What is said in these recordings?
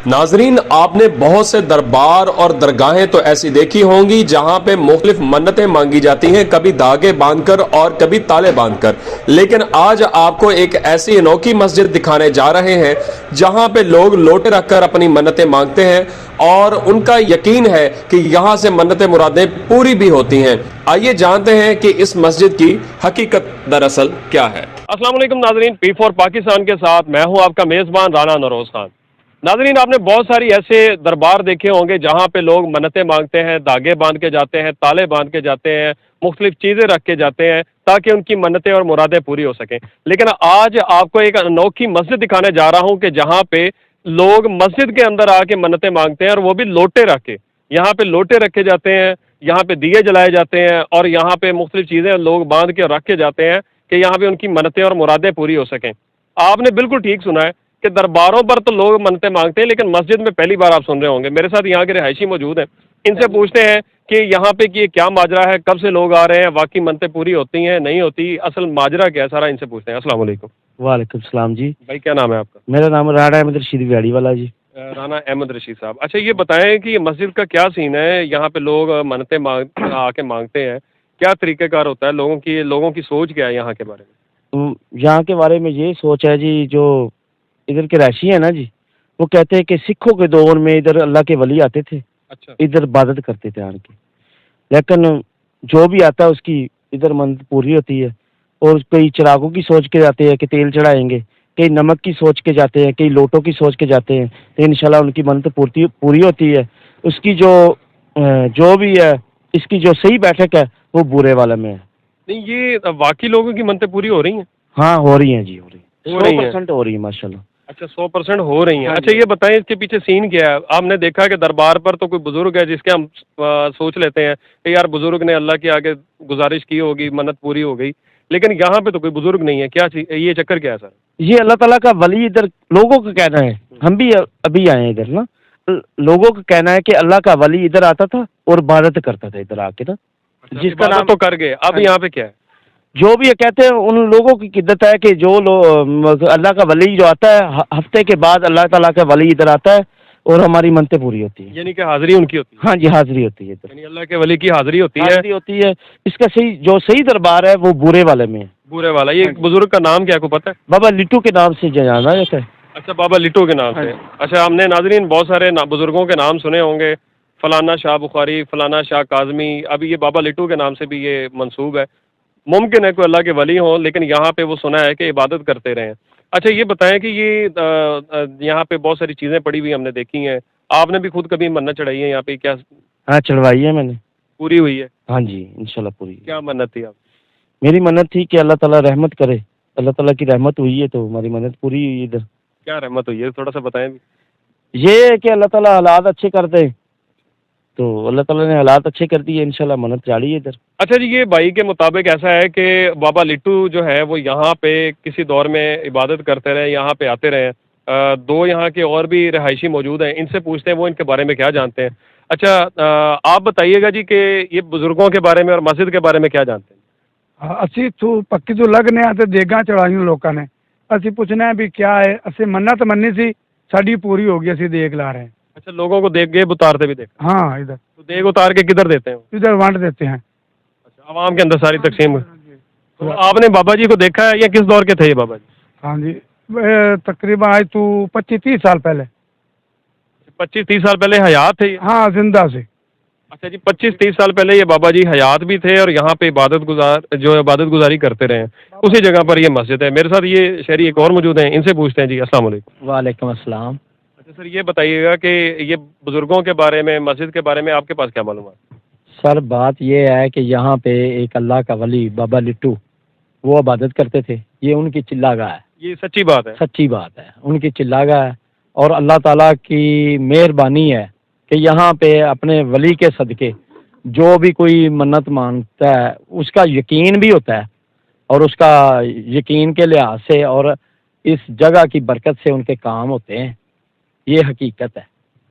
नाजरीन, आपने बहुत से दरबार और दरगाहें तो ऐसी देखी होंगी जहां पे मुख्तलिफ मन्नतें मांगी जाती हैं, कभी धागे बांधकर और कभी ताले बांधकर। लेकिन आज आपको एक ऐसी अनोखी मस्जिद दिखाने जा रहे हैं जहां पे लोग लोटे रखकर अपनी मन्नतें मांगते हैं और उनका यकीन है कि यहां से मन्नतें मुरादें पूरी भी होती हैं। आइए जानते हैं कि इस मस्जिद की हकीकत दरअसल क्या है। अस्सलाम वालेकुम नाजरीन, P4 पाकिस्तान के साथ मैं हूं आपका मेज़बान राना नरोज खान। नाजरीन, आपने बहुत सारी ऐसे दरबार देखे होंगे जहाँ पे लोग मन्नतें मांगते हैं, धागे बांध के जाते हैं, ताले बांध के जाते हैं, मुख्तलिफ चीज़ें रख के जाते हैं ताकि उनकी मन्नतें और मुरादें पूरी हो सकें। लेकिन आज आपको एक अनोखी मस्जिद दिखाने जा रहा हूँ कि जहाँ पे लोग मस्जिद के अंदर आके मन्नतें मांगते हैं और वो भी लोटे रख के। यहाँ पे लोटे रखे जाते हैं, यहाँ पे दिए जलाए जाते हैं और यहाँ पे मुख्तलिफ चीज़ें लोग बांध के रख के जाते हैं कि यहाँ पे उनकी मन्नतें और मुरादें पूरी हो सकें। आपने बिल्कुल ठीक सुना है कि दरबारों पर तो लोग मन्नतें मांगते हैं, लेकिन मस्जिद में पहली बार आप सुन रहे होंगे। मेरे साथ यहाँ के रिहायशी मौजूद हैं, इनसे पूछते हैं कि यहाँ पे कि क्या माजरा है, कब से लोग आ रहे हैं, वाकई मन्नतें पूरी होती हैं नहीं होती, असल माजरा क्या है, सारा इनसे पूछते हैं। अस्सलाम वालेकुम। वालेकुम सलाम जी। भाई, क्या नाम है आपका? मेरा नाम राणा अहमद रशीद व्याड़ी वाला जी। राना अहमद रशीद साहब। अच्छा, ये बताएं कि ये मस्जिद का क्या सीन है, यहाँ पे लोग मन्नतें आके मांगते हैं, क्या तरीक़ेकार होता है, लोगों की सोच क्या है यहाँ के बारे में? यहाँ के बारे में ये सोच है जी, जो इधर के रैशी है ना जी, वो कहते हैं कि सिखों के दौर में इधर अल्लाह के वली आते थे। अच्छा। इधर इबादत करते थे आके, लेकिन जो भी आता है उसकी इधर मन्नत पूरी होती है। और कई चिरागों की सोच के जाते हैं कि तेल चढ़ाएंगे, कई नमक की सोच के जाते हैं, कई लोटों की सोच के जाते हैं, तो इंशाल्लाह उनकी मन्नत पूरी होती है। उसकी जो भी है, इसकी जो सही बैठक है वो बुरे वाले में है। नहीं, ये वाकई लोगों की मन्नतें पूरी हो रही हैं? हाँ, हो रही हैं जी, हो रही हो रही हैं। 100% हो रही है माशाल्लाह। अच्छा, 100% हो रही हैं। हाँ अच्छा, जी। ये बताएं इसके पीछे सीन क्या है? आपने देखा कि दरबार पर तो कोई बुजुर्ग है जिसके हम सोच लेते हैं कि यार बुजुर्ग ने अल्लाह के आगे गुजारिश की होगी, मन्नत पूरी हो गई, लेकिन यहाँ पे तो कोई बुजुर्ग नहीं है। क्या ये चक्कर क्या है सर? ये अल्लाह ताला का वली इधर लोगों का कहना है, हम भी अभी आए हैं इधर ना, लोगों का कहना है कि अल्लाह का वली इधर आता था और इबादत करता था इधर आके ना। अच्छा, जिसका इबादत नाम तो कर गए, अब यहाँ पे क्या है? जो भी है, कहते हैं उन लोगों की किद्दत है कि जो अल्लाह का वली जो आता है, हफ्ते के बाद अल्लाह ताला का वली इधर आता है और हमारी मन्नतें पूरी होती है। यानी कि हाजिरी उनकी होती है? हाँ जी, हाजिरी होती है इधर, यानी अल्लाह के वली की हाजिरी होती है। हाजिरी होती है। इसका जो सही दरबार है वो बुरे वाले में है। बुरे वाला। ये बुजुर्ग का नाम क्या है, को पता है? बाबा लिट्टू के नाम से जाना जाता है। अच्छा, बाबा लिट्टू के नाम से। अच्छा, हमने नाजरीन बहुत सारे बुजुर्गों के नाम सुने होंगे, फलाना शाह बुखारी, फलाना शाह काजमी, अभी ये बाबा लिट्टू के नाम से भी ये मंसूब है। मुमकिन है कोई अल्लाह के वली हो, लेकिन यहाँ पे वो सुना है कि इबादत करते रहे हैं। अच्छा, ये बताएं कि ये यहाँ पे बहुत सारी चीज़ें पड़ी हुई हमने देखी हैं, आपने भी खुद कभी मन्नत चढ़ाई है यहाँ पे, क्या हाँ, चढ़वाई है मैंने। पूरी हुई है? हाँ जी, इंशाल्लाह पूरी। क्या मन्नत थी आप? मेरी मन्नत थी कि अल्लाह ताला रहमत करे, अल्लाह ताला की रहमत हुई है तो हमारी मन्नत पूरी हुई इधर। क्या रहमत हुई है, थोड़ा सा बताएं भी। ये है कि अल्लाह ताला हालात अच्छे कर दे, तो अल्लाह ताला ने हालात अच्छे कर दिए, इंशाल्लाह मन्नत चाड़ी है इधर। अच्छा जी, ये भाई के मुताबिक ऐसा है कि बाबा लिट्टू जो है वो यहाँ पे किसी दौर में इबादत करते रहे, यहाँ पे आते रहे। दो यहाँ के और भी रहायशी मौजूद हैं, इनसे पूछते हैं वो इनके बारे में क्या जानते हैं। अच्छा, आप बताइएगा जी कि ये बुजुर्गों के बारे में और मस्जिद के बारे में क्या जानते हैं? ਅਸੀਂ ਤੂੰ ਪੱਕੀ ਤੋਂ ਲੱਗਨੇ ਆ ਤੇ ਦੇਗਾ ਚੜਾਈਆਂ ਲੋਕਾਂ ਨੇ। ਅਸੀਂ ਪੁੱਛਣਾ ਵੀ क्या है, ਅਸੀਂ ਮੰਨਤ ਮੰਨੀ ਸੀ, ਸਾਡੀ पूरी हो गई, ਅਸੀਂ देख ला रहे हैं। अच्छा, लोगों को देख गेब उतारते भी देखा? हाँ, इधर तो देख उतार के किधर देते हैं? इधर बांट देते हैं। अच्छा, आवाम के अंदर सारी तकसीम। तो आपने बाबा जी को देखा है या किस दौर के थे ये बाबा जी? हाँ जी, तकरीबन आज तू 25-30 साल पहले। 25-30 साल पहले हयात थे ये? हाँ, जिंदा से। अच्छा जी, 25-30 साल पहले ये बाबा जी हयात भी थे और यहाँ पे इबादत गुजारी करते रहे हैं, उसी जगह पर ये मस्जिद है। मेरे साथ ये शहरी एक और मौजूद हैं, इनसे पूछते हैं जी। अस्सलाम वालेकुम। वालेकुम अस्सलाम। अच्छा सर, ये बताइएगा कि ये बुजुर्गों के बारे में, मस्जिद के बारे में आपके पास क्या मालूम है? सर, बात ये है कि यहाँ पे एक अल्लाह का वली बाबा लिट्टू वो इबादत करते थे, ये उनकी चिल्लागाह है। ये सच्ची बात है? सच्ची बात है, उनकी चिल्लागाह है और अल्लाह ताला की मेहरबानी है कि यहाँ पे अपने वली के सदके जो भी कोई मन्नत मांगता है उसका यकीन भी होता है, और उसका यकीन के लिहाज से और इस जगह की बरकत से उनके काम होते हैं, ये हकीकत है।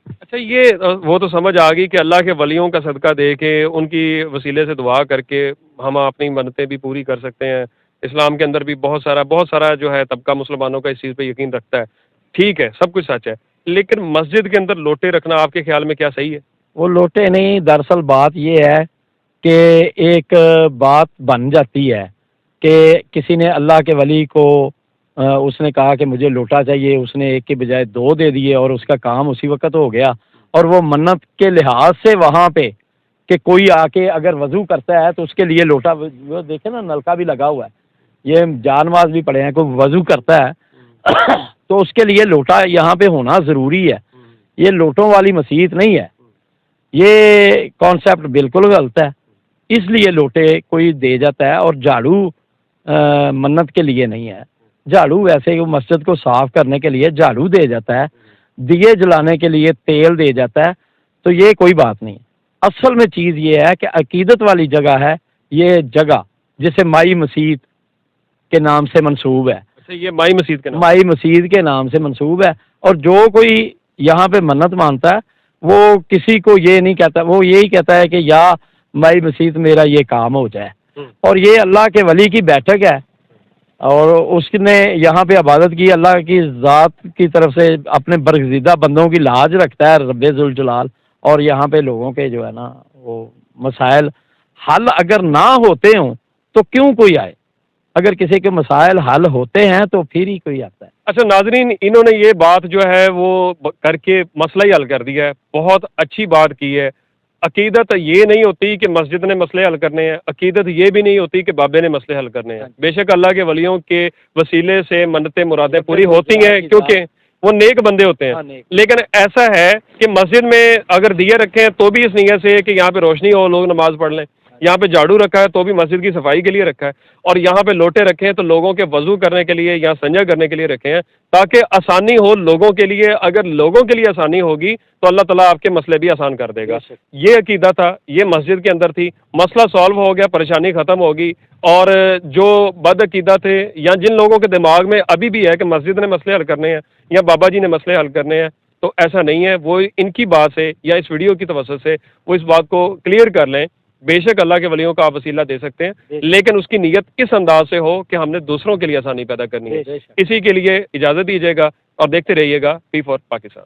अच्छा, ये वो तो समझ आ गई कि अल्लाह के वलियों का सदका दे के, उनकी वसीले से दुआ करके हम अपनी मन्नतें भी पूरी कर सकते हैं। इस्लाम के अंदर भी बहुत सारा जो है तबका मुसलमानों का इस चीज़ पे यकीन रखता है। ठीक है, सब कुछ सच है, لیکن مسجد کے اندر لوٹے رکھنا آپ کے خیال میں کیا صحیح ہے؟ وہ لوٹے نہیں، دراصل بات یہ ہے کہ ایک بات بن جاتی ہے کہ کسی نے اللہ کے ولی کو اس نے کہا کہ مجھے لوٹا چاہیے، اس نے ایک کے بجائے 2 دے دیے اور اس کا کام اسی وقت ہو گیا، اور وہ منت کے لحاظ سے وہاں پہ کہ کوئی آ کے اگر وضو کرتا ہے تو اس کے لیے لوٹا، وہ دیکھیں نا نلکا بھی لگا ہوا ہے، یہ جانواز بھی پڑے ہیں، کوئی وضو کرتا ہے تو اس کے لیے لوٹا یہاں پہ ہونا ضروری ہے. یہ لوٹوں والی مسیت نہیں ہے، یہ کانسیپٹ بالکل غلط ہے. اس لیے لوٹے کوئی دے جاتا ہے، اور جھاڑو منت کے لیے نہیں ہے. جھاڑو ویسے وہ مسجد کو صاف کرنے کے لیے جھاڑو دے جاتا ہے، دیے جلانے کے لیے تیل دے جاتا ہے، تو یہ کوئی بات نہیں. اصل میں چیز یہ ہے کہ عقیدت والی جگہ ہے یہ جگہ، جسے مائی مسجد کے نام سے منسوب ہے. اچھا، یہ مائی مسجد کے نام؟ مائی مسجد کے نام سے منسوب ہے. اور جو کوئی یہاں پہ منت مانتا ہے وہ کسی کو یہ نہیں کہتا، وہ یہی کہتا ہے کہ یا مائی مسجد میرا یہ کام ہو جائے. اور یہ اللہ کے ولی کی بیٹھک ہے، اور اس نے یہاں پہ عبادت کی، اللہ کی ذات کی طرف سے اپنے برگزیدہ بندوں کی لاج رکھتا ہے رب ذوالجلال. اور یہاں پہ لوگوں کے جو ہے نا وہ مسائل حل اگر نہ ہوتے ہوں تو کیوں کوئی آئے؟ اگر کسی کے مسائل حل ہوتے ہیں تو پھر ہی کوئی آتا ہے. اچھا ناظرین، انہوں نے یہ بات جو ہے وہ کر کے مسئلہ ہی حل کر دیا ہے. بہت اچھی بات کی ہے. عقیدت یہ نہیں ہوتی کہ مسجد نے مسئلے حل کرنے ہیں، عقیدت یہ بھی نہیں ہوتی کہ بابے نے مسئلے حل کرنے ہیں. بے شک اللہ کے ولیوں کے وسیلے سے منتیں مرادیں پوری ہوتی ہیں کیونکہ وہ نیک بندے ہوتے ہیں. لیکن ایسا ہے کہ مسجد میں اگر دیے رکھے ہیں تو بھی اس نیت سے کہ یہاں پہ روشنی ہو، لوگ نماز پڑھ لیں. یہاں پہ جھاڑو رکھا ہے تو بھی مسجد کی صفائی کے لیے رکھا ہے. اور یہاں پہ لوٹے رکھے ہیں تو لوگوں کے وضو کرنے کے لیے یا سنجا کرنے کے لیے رکھے ہیں تاکہ آسانی ہو لوگوں کے لیے. اگر لوگوں کے لیے آسانی ہوگی تو اللہ تعالیٰ آپ کے مسئلے بھی آسان کر دے گا. یہ عقیدہ تھا، یہ مسجد کے اندر تھی. مسئلہ سالو ہو گیا، پریشانی ختم ہوگی. اور جو بد عقیدہ تھے یا جن لوگوں کے دماغ میں ابھی بھی ہے کہ مسجد نے مسئلے حل کرنے ہیں یا بابا جی نے مسئلے حل کرنے ہیں، تو ایسا نہیں ہے. وہ ان کی بات سے یا اس ویڈیو کی توسط سے وہ اس بات کو کلیئر کر لیں. بے شک اللہ کے ولیوں کا آپ وسیلہ دے سکتے ہیں، لیکن اس کی نیت کس انداز سے ہو کہ ہم نے دوسروں کے لیے آسانی پیدا کرنی ہے. اسی کے لیے اجازت دیجیے گا اور دیکھتے رہیے گا P4 پاکستان.